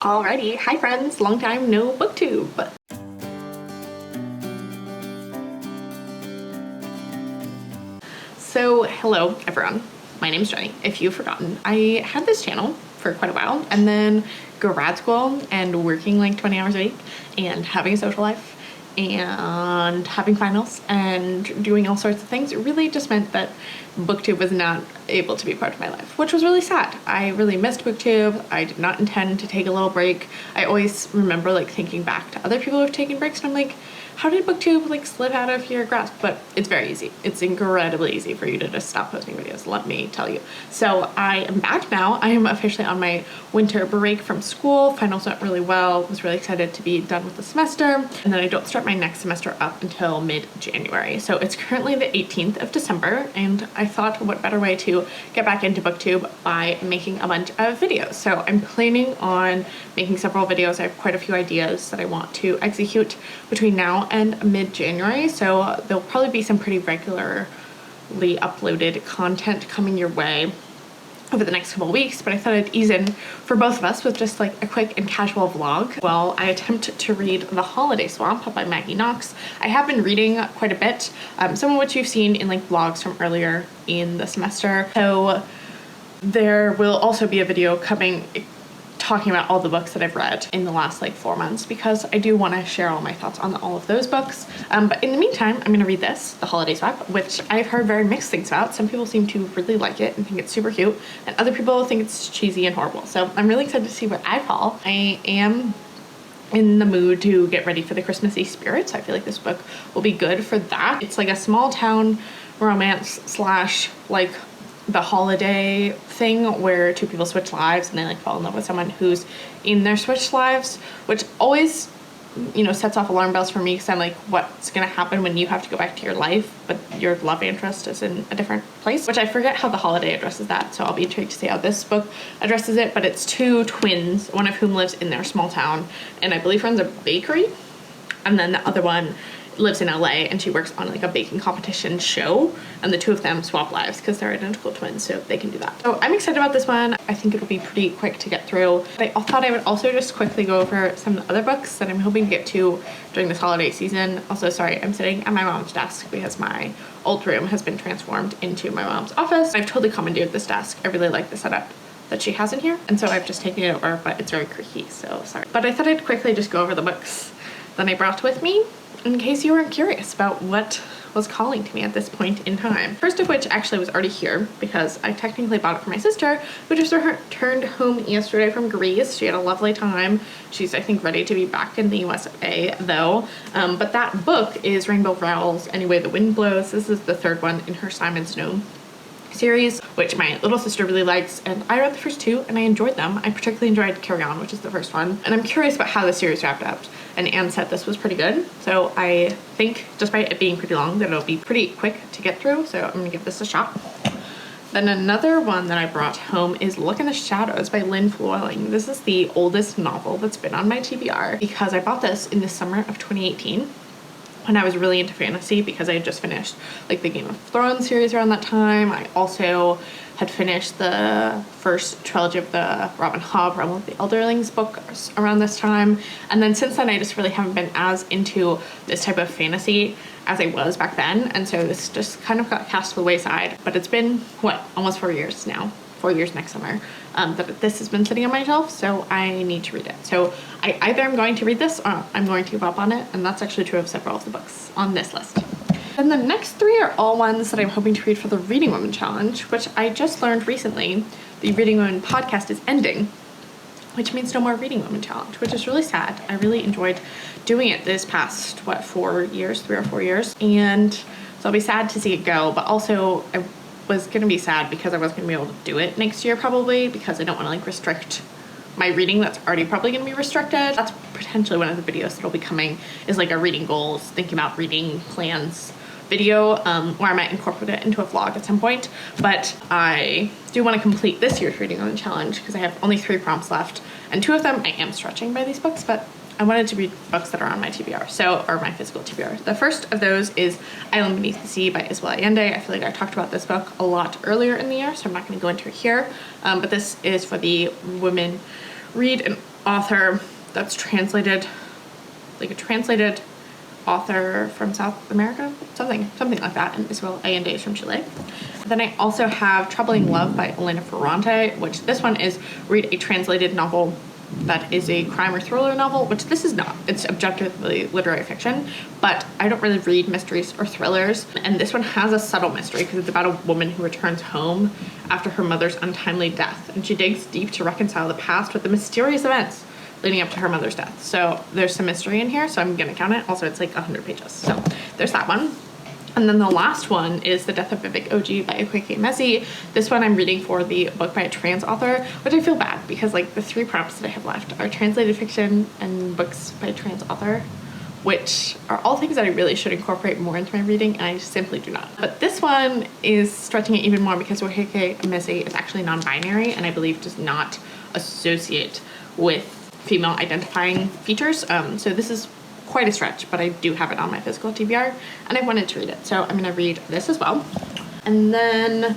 Alrighty, hi friends, long time no booktube. So hello everyone, my name's Jenny. If you've forgotten, I had this channel for quite a while and then grad school and working like 20 hours a week and having a social life and having finals and doing all sorts of things. It really just meant that booktube was not able to be part of my life, which was really sad. I really missed booktube. I did not intend to take a little break. I always remember like thinking back to other people who have taken breaks and I'm like, how did booktube like slip out of your grasp? But it's very easy. It's incredibly easy for you to just stop posting videos, let me tell you. So I am back now. I am officially on my winter break from school. Finals went really well. I was really excited to be done with the semester. And then I don't start my next semester up until mid-January. So it's currently the 18th of December and I thought what better way to get back into booktube by making a bunch of videos. So I'm planning on making several videos. I have quite a few ideas that I want to execute between now and mid-January, so there'll probably be some pretty regularly uploaded content coming your way over the next couple of weeks, but I thought I'd ease in for both of us with just like a quick and casual vlog while I attempt to read The Holiday Swamp by Maggie Knox. I have been reading quite a bit, some of which you've seen in like vlogs from earlier in the semester, so there will also be a video coming talking about all the books that I've read in the last like 4 months because I do want to share all my thoughts on all of those books. But in the meantime, I'm going to read this, The Holiday Swap, which I've heard very mixed things about. Some people seem to really like it and think it's super cute, and other people think it's cheesy and horrible. So I'm really excited to see where I fall. I am in the mood to get ready for the Christmassy spirit, so I feel like this book will be good for that. It's like a small town romance slash like the holiday thing where two people switch lives and they like fall in love with someone who's in their switched lives, which always, you know, sets off alarm bells for me because I'm like, what's gonna happen when you have to go back to your life but your love interest is in a different place, which I forget how The Holiday addresses that, so I'll be intrigued to see how this book addresses it. But it's two twins, one of whom lives in their small town and I believe runs a bakery, and then the other one lives in LA and she works on like a baking competition show, and the two of them swap lives because they're identical twins, so they can do that. So I'm excited about this one. I think it'll be pretty quick to get through. But I thought I would also just quickly go over some of the other books that I'm hoping to get to during this holiday season. Also, sorry, I'm sitting at my mom's desk because my old room has been transformed into my mom's office. I've totally commandeered this desk. I really like the setup that she has in here, and so I've just taken it over, but it's very creaky, so sorry. But I thought I'd quickly just go over the books that I brought with me in case you were curious about what was calling to me at this point in time. First of which actually was already here because I technically bought it for my sister, who just returned home yesterday from Greece. She had a lovely time. She's, I think, ready to be back in the USA though. But that book is Rainbow Rowell's Any Way the Wind Blows. This is the third one in her Simon's Gnome series, which my little sister really likes, and I read the first two and I enjoyed them. I particularly enjoyed Carry On, which is the first one, and I'm curious about how the series wrapped up. And Anne said this was pretty good, so I think despite it being pretty long that it'll be pretty quick to get through, so I'm gonna give this a shot. Then another one that I brought home is Look in the Shadows by Lynn Flewelling. This is the oldest novel that's been on my TBR because I bought this in the summer of 2018 when I was really into fantasy because I had just finished like the Game of Thrones series around that time. I also had finished the first trilogy of the Robin Hobb Realm of the Elderlings book around this time, and then since then I just really haven't been as into this type of fantasy as I was back then, and so this just kind of got cast to the wayside. But it's been what, almost 4 years now, 4 years next summer, that this has been sitting on my shelf, so I need to read it. So I either am going to read this or I'm going to give up on it, and that's actually true of several of the books on this list. And the next three are all ones that I'm hoping to read for the Reading Women Challenge, which I just learned recently the Reading Women podcast is ending, which means no more Reading Women Challenge, which is really sad. I really enjoyed doing it this past, what, 4 years, 3 or 4 years, and so I'll be sad to see it go, but also I was gonna be sad because I wasn't gonna be able to do it next year probably because I don't want to like restrict my reading that's already probably going to be restricted. That's potentially one of the videos that'll be coming, is like a reading goals, thinking about reading plans video, where I might incorporate it into a vlog at some point. But I do want to complete this year's Reading on the Challenge because I have only 3 prompts left, and 2 of them I am stretching by these books, but I wanted to read books that are on my TBR, or my physical TBR. The first of those is Island Beneath the Sea by Isabel Allende. I feel like I talked about this book a lot earlier in the year, so I'm not going to go into it here, but this is for the Women Read and author that's translated, like a translated author from South America, something like that, and Isabel Allende is from Chile. Then I also have Troubling Love by Elena Ferrante, which this one is read a translated novel that is a crime or thriller novel, which this is not. It's objectively literary fiction, but I don't really read mysteries or thrillers, and this one has a subtle mystery because it's about a woman who returns home after her mother's untimely death, and she digs deep to reconcile the past with the mysterious events leading up to her mother's death. So there's some mystery in here, so I'm gonna count it. Also, it's like 100 pages, so there's that one. And then the last one is The Death of Vivek Oji by Akwaeke Emezi. This one I'm reading for the book by a trans author, which I feel bad because like the 3 prompts that I have left are translated fiction and books by a trans author, which are all things that I really should incorporate more into my reading, and I simply do not. But this one is stretching it even more because Akwaeke Emezi is actually non-binary and I believe does not associate with female identifying features. So this is quite a stretch, but I do have it on my physical TBR and I wanted to read it. So I'm gonna read this as well. And then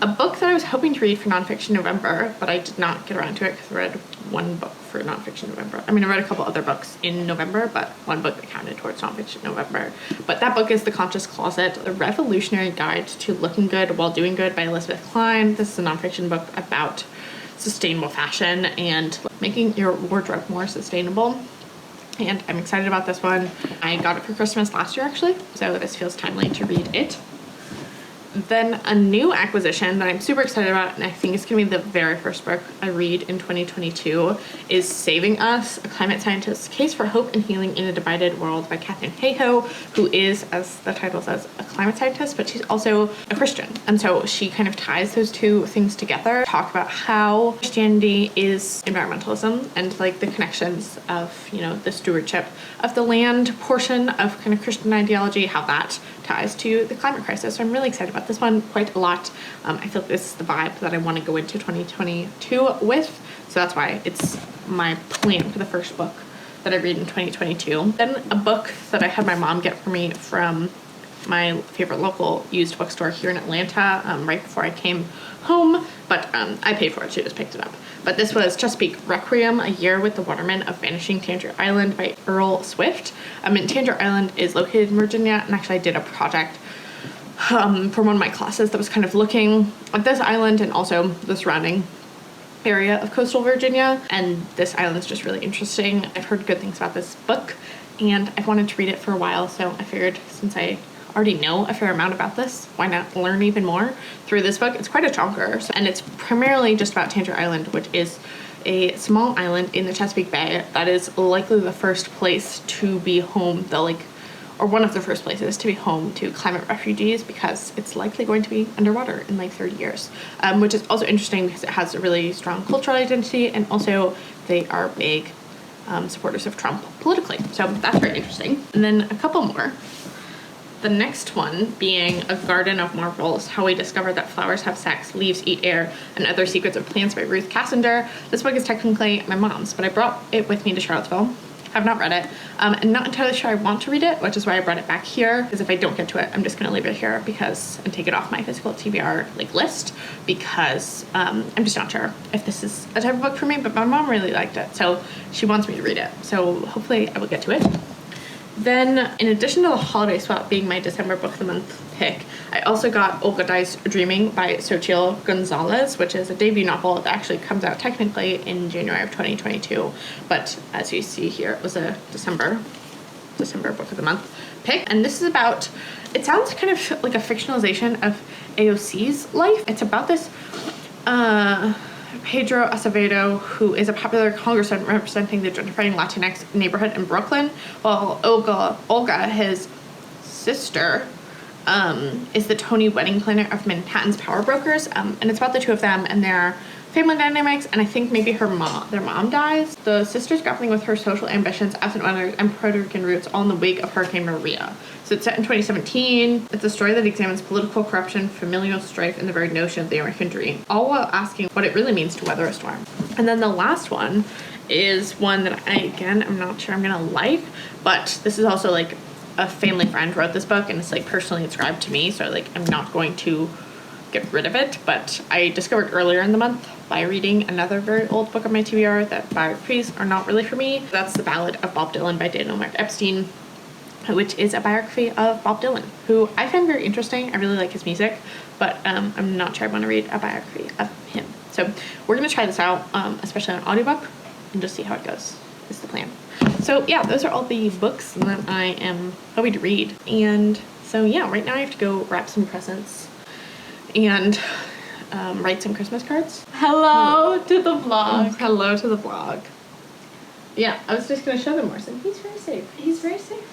a book that I was hoping to read for Nonfiction November, but I did not get around to it because I read one book for Nonfiction November. I mean, I read a couple other books in November, but one book that counted towards Nonfiction November. But that book is The Conscious Closet, The Revolutionary Guide to Looking Good While Doing Good by Elizabeth Klein. This is a nonfiction book about sustainable fashion and making your wardrobe more sustainable. And I'm excited about this one. I got it for Christmas last year actually, so this feels timely to read it. Then a new acquisition that I'm super excited about, and I think it's gonna be the very first book I read in 2022, is Saving Us, A Climate Scientist's Case for Hope and Healing in a Divided World by Katherine Hayhoe, who is, as the title says, a climate scientist, but she's also a Christian. And so she kind of ties those two things together, talk about how Christianity is environmentalism and like the connections of, you know, the stewardship of the land portion of kind of Christian ideology, how that ties to the climate crisis. So I'm really excited about this one quite a lot. I feel like this is the vibe that I want to go into 2022 with. So that's why it's my plan for the first book that I read in 2022. Then a book that I had my mom get for me from my favorite local used bookstore here in Atlanta right before I came home, but I paid for it, she just picked it up. But this was Chesapeake Requiem, A Year with the Watermen of Vanishing Tangier Island by Earl Swift. And Tangier Island is located in Virginia, and actually I did a project for one of my classes that was kind of looking at this island and also the surrounding area of coastal Virginia, and this island is just really interesting. I've heard good things about this book and I've wanted to read it for a while, so I figured since I already know a fair amount about this, why not learn even more through this book? It's quite a chonker, and it's primarily just about Tangier Island, which is a small island in the Chesapeake Bay that is likely the first place to be home, or one of the first places to be home to climate refugees, because it's likely going to be underwater in like 30 years, which is also interesting because it has a really strong cultural identity, and also they are big supporters of Trump politically. So that's very interesting. And then a couple more. The next one being A Garden of Marvels, How We Discovered That Flowers Have Sex, Leaves Eat Air, and Other Secrets of Plants by Ruth Cassender. This book is technically my mom's, but I brought it with me to Charlottesville. Have not read it, and not entirely sure I want to read it, which is why I brought it back here, because if I don't get to it, I'm just gonna leave it here and take it off my physical TBR list, because I'm just not sure if this is a type of book for me, but my mom really liked it, so she wants me to read it, so hopefully I will get to it. Then, in addition to The Holiday Swap being my December Book of the Month pick, I also got Olga Dice Dreaming by Xochitl Gonzalez, which is a debut novel that actually comes out technically in January of 2022. But as you see here, it was a December Book of the Month pick. And this is about, it sounds kind of like a fictionalization of AOC's life. It's about this Pedro Acevedo, who is a popular congressman representing the gentrifying Latinx neighborhood in Brooklyn, while Olga, his sister, is the Tony wedding planner of Manhattan's power brokers, and it's about the two of them and their family dynamics, and I think maybe their mom dies. The sister's grappling with her social ambitions, absent mother, and Puerto Rican roots all in the wake of Hurricane Maria. So it's set in 2017. It's a story that examines political corruption, familial strife, and the very notion of the American dream, all while asking what it really means to weather a storm. And then the last one is one that I'm not sure I'm gonna like, but this is also like a family friend wrote this book, and it's like personally inscribed to me, so like I'm not going to get rid of it, but I discovered earlier in the month by reading another very old book on my TBR that biographies are not really for me. That's The Ballad of Bob Dylan by Daniel Mark Epstein, which is a biography of Bob Dylan, who I find very interesting. I really like his music, but I'm not sure I want to read a biography of him. So we're going to try this out, especially on audiobook, and just see how it goes, is the plan. So yeah, those are all the books that I am hoping to read. And so yeah, right now I have to go wrap some presents and write some Christmas cards. Hello to the vlog. Hello to the vlog. Yeah, I was just going to show them Morrison. He's very safe. He's very safe.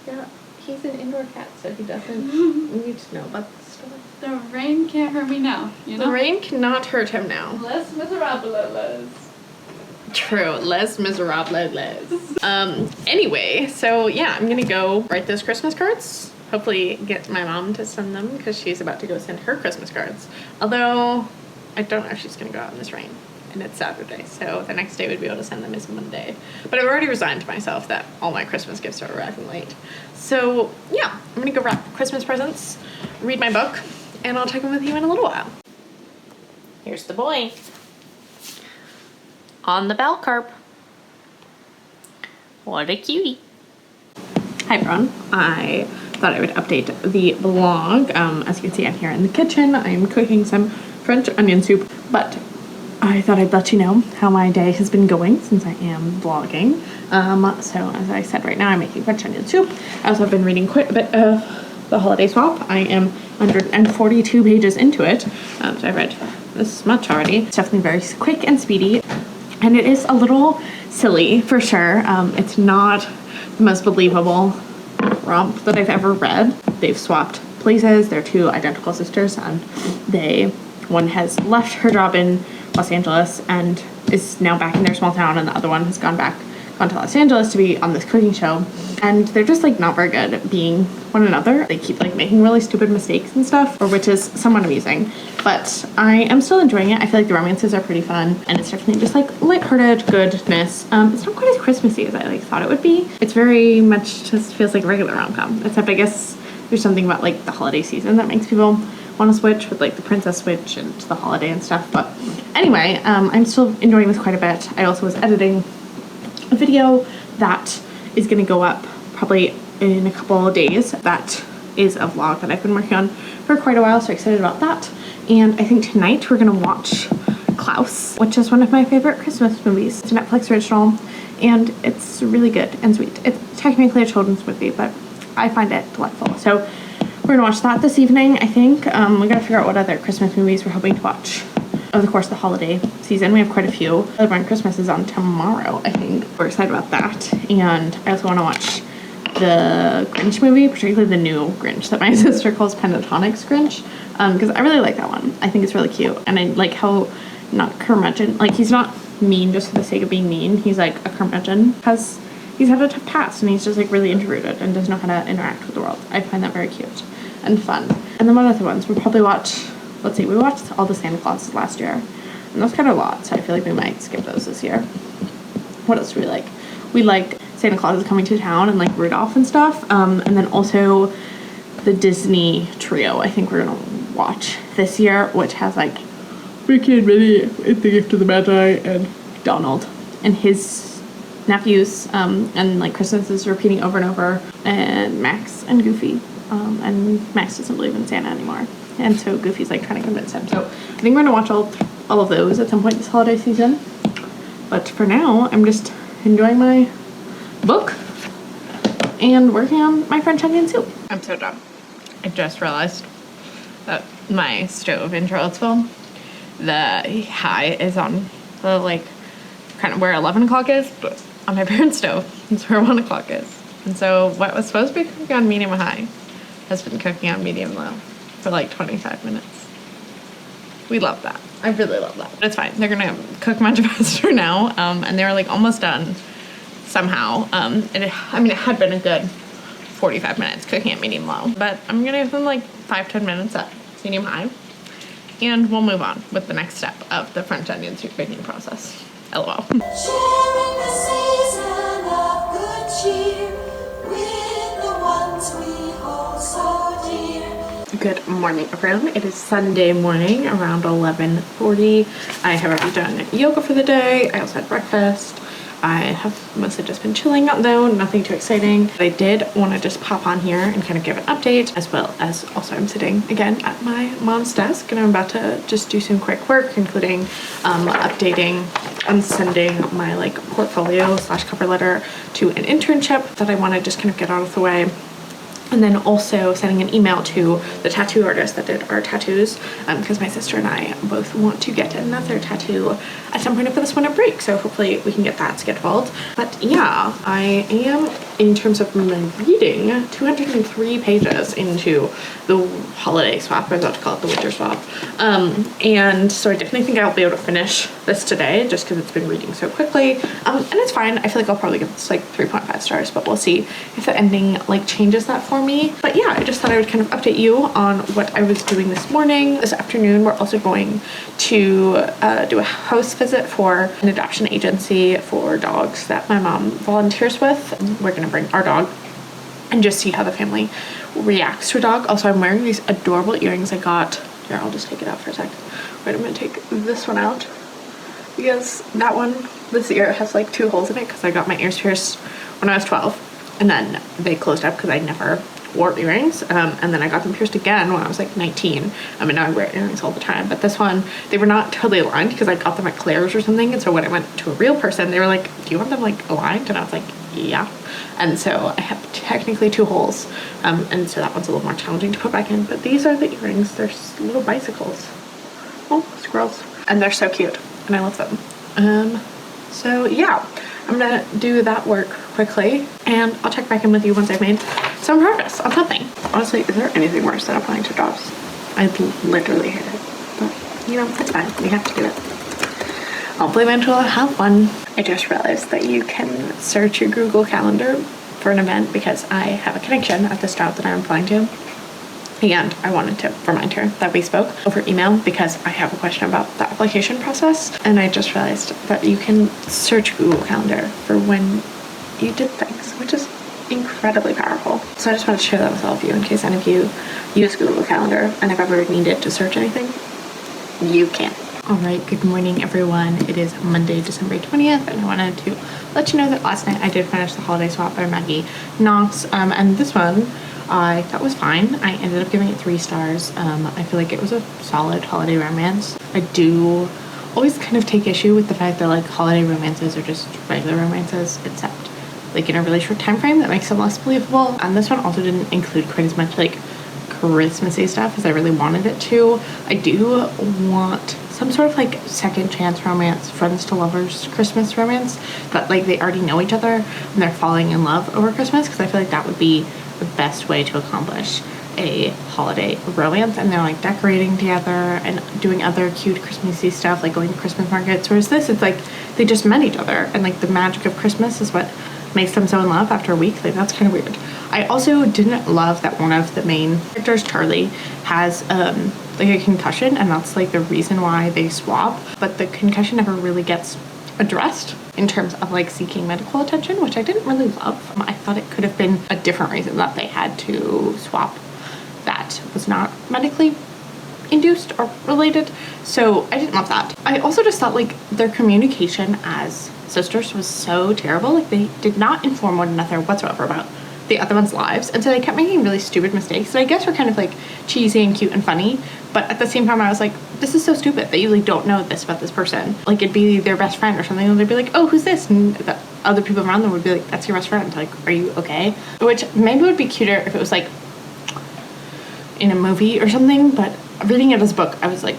Yeah, he's an indoor cat, so he doesn't need to know about the story. The rain can't hurt me now, you know? The rain cannot hurt him now. Les Miserables. True, Les Miserables. Anyway, so yeah, I'm gonna go write those Christmas cards. Hopefully get my mom to send them because she's about to go send her Christmas cards. Although, I don't know if she's gonna go out in this rain. And it's Saturday, so the next day we'd be able to send them is Monday. But I've already resigned to myself that all my Christmas gifts are arriving late. So yeah, I'm gonna go wrap Christmas presents, read my book, and I'll check in with you in a little while. Here's the boy. On the bell carp. What a cutie. Hi everyone. I thought I would update the vlog. As you can see, I'm here in the kitchen. I'm cooking some French onion soup, but I thought I'd let you know how my day has been going since I am vlogging. So as I said, right now I'm making French onion soup. I also have been reading quite a bit of The Holiday Swap. I am 142 pages into it. So I've read this much already. It's definitely very quick and speedy. And it is a little silly for sure. It's not the most believable romp that I've ever read. They've swapped places. They're two identical sisters, and one has left her job in Los Angeles and is now back in their small town, and the other one has gone to Los Angeles to be on this cooking show, and they're just like not very good at being one another. They keep like making really stupid mistakes and stuff, which is somewhat amusing, but I am still enjoying it. I feel like the romances are pretty fun, and it's definitely just like lighthearted goodness. It's not quite as Christmassy as I like thought it would be. It's very much just feels like a regular rom-com, except I guess there's something about like the holiday season that makes people want to switch with like the princess switch and the holiday and stuff. But anyway, I'm still enjoying this quite a bit. I also was editing a video that is going to go up probably in a couple of days. That is a vlog that I've been working on for quite a while, so excited about that. And I think tonight we're going to watch Klaus, which is one of my favorite Christmas movies. It's a Netflix original, and it's really good and sweet. It's technically a children's movie, but I find it delightful. So we're gonna watch that this evening, I think. We gotta figure out what other Christmas movies we're hoping to watch over the course of the holiday season. We have quite a few. Early Christmas is on tomorrow, I think. We're excited about that. And I also wanna watch the Grinch movie, particularly the new Grinch that my sister calls Pentatonics Grinch, because I really like that one. I think it's really cute. And I like how not curmudgeon, like he's not mean just for the sake of being mean. He's like a curmudgeon because he's had a tough past and he's just like really introverted and doesn't know how to interact with the world. I find that very cute and fun. And then what other ones? We'll probably watch, let's see, we watched all the Santa Clauses last year, and that's kind of a lot, so I feel like we might skip those this year. What else do we like? We like Santa Claus is Coming to Town and like Rudolph and stuff, and then also the Disney trio I think we're gonna watch this year, which has like Mickey and Minnie, It's the Gift of the Magi, and Donald and his nephews, and like Christmas is repeating over and over, and Max and Goofy. And Max doesn't believe in Santa anymore, and so Goofy's like trying to convince him. So I think we're gonna watch all of those at some point this holiday season. But for now, I'm just enjoying my book and working on my French onion soup. I'm so dumb. I just realized that my stove in Charlottesville, the high is on the like kind of where 11 o'clock is, but on my parents' stove, it's where 1 o'clock is. And so what was supposed to be cooking on medium high has been cooking on medium low for like 25 minutes. We love that. I really love that. But it's fine. They're gonna cook much faster now, and they're like almost done somehow. It had been a good 45 minutes cooking at medium low, but I'm gonna give them like 5-10 minutes at medium high, and we'll move on with the next step of the French onion soup baking process. LOL. Sharing the season of good cheer with the ones we hold so dear. Good morning, everyone. It is Sunday morning around 11:40. I have already done yoga for the day. I also had breakfast. I have mostly just been chilling out though, nothing too exciting. I did want to just pop on here and kind of give an update, as well as also I'm sitting again at my mom's desk and I'm about to just do some quick work, including updating and sending my like portfolio / cover letter to an internship that I want to just kind of get out of the way. And then also sending an email to the tattoo artist that did our tattoos, because my sister and I both want to get another tattoo at some point over this winter break. So hopefully we can get that scheduled. But yeah, I am, in terms of my reading, 203 pages into the holiday swap. I was about to call it the winter swap. And so I definitely think I'll be able to finish this today just because it's been reading so quickly. And it's fine. I feel like I'll probably give this like 3.5 stars, but we'll see if the ending like changes that for me. But yeah, I just thought I would kind of update you on what I was doing this morning. This afternoon, we're also going to do a house visit for an adoption agency for dogs that my mom volunteers with. We're gonna bring our dog and just see how the family reacts to a dog. Also, I'm wearing these adorable earrings I got. Here, I'll just take it out for a sec. Wait, I'm gonna take this one out because that one, this ear has like 2 holes in it because I got my ears pierced when I was 12. And then they closed up because I never wore earrings. And then I got them pierced again when I was like 19. I mean, now I wear earrings all the time. But this one, they were not totally aligned because I got them at Claire's or something. And so when I went to a real person, they were like, do you want them like aligned? And I was like, yeah. And so I have technically 2 holes. And so that one's a little more challenging to put back in. But these are the earrings. They're little bicycles. Oh, squirrels. And they're so cute. And I love them. So yeah. I'm gonna do that work quickly and I'll check back in with you once I've made some progress on something. Honestly, is there anything worse than applying to jobs? I literally hate it, but you know, it's fine. We have to do it. Hopefully eventually I'll have one. I just realized that you can search your Google Calendar for an event because I have a connection at this job that I'm applying to. And I wanted to remind her that we spoke over email because I have a question about the application process. And I just realized that you can search Google Calendar for when you did things, which is incredibly powerful. So I just wanted to share that with all of you in case any of you use Google Calendar and have ever needed to search anything. You can. All right, good morning, everyone. It is Monday, December 20th, and I wanted to let you know that last night I did finish The Holiday Swap by Maggie Knox, and this one I thought was fine. I ended up giving it 3 stars. I feel like it was a solid holiday romance. I do always kind of take issue with the fact that like holiday romances are just regular romances, except like in a really short time frame that makes them less believable. And this one also didn't include quite as much like Christmassy stuff as I really wanted it to. I do want some sort of like second chance romance, friends to lovers Christmas romance, that like they already know each other and they're falling in love over Christmas, because I feel like that would be the best way to accomplish a holiday romance, and they're like decorating together and doing other cute Christmassy stuff like going to Christmas markets, whereas this, it's like they just met each other and like the magic of Christmas is what makes them so in love after a week. Like that's kind of weird. I also didn't love that one of the main characters, Charlie, has like a concussion, and that's like the reason why they swap, but the concussion never really gets addressed in terms of like seeking medical attention, which I didn't really love. I thought it could have been a different reason that they had to swap that was not medically induced or related, so I didn't love that. I also just thought like their communication as sisters was so terrible. Like they did not inform one another whatsoever about the other one's lives, and so they kept making really stupid mistakes that I guess were kind of like cheesy and cute and funny, but at the same time I was like, this is so stupid that you like don't know this about this person. Like it'd be their best friend or something and they'd be like, oh, who's this? And the other people around them would be like, that's your best friend, like, are you okay? Which maybe would be cuter if it was like in a movie or something, but reading it as a book I was like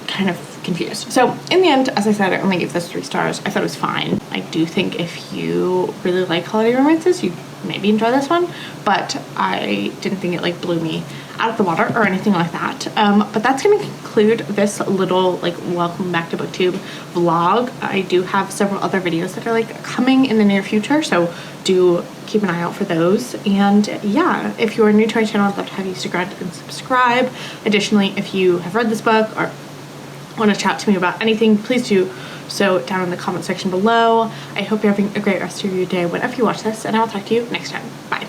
kind of confused. So in the end, as I said, I only gave this 3 stars. I thought it was fine. I do think if you really like holiday romances, you maybe enjoy this one, but I didn't think it like blew me out of the water or anything like that. But that's going to conclude this little like welcome back to booktube vlog. I do have several other videos that are like coming in the near future, so do keep an eye out for those. And yeah, if you are new to my channel, I'd love to have you stick around and subscribe. Additionally, if you have read this book or want to chat to me about anything, please do so down in the comment section below. I hope you're having a great rest of your day whenever you watch this, and I'll talk to you next time. Bye.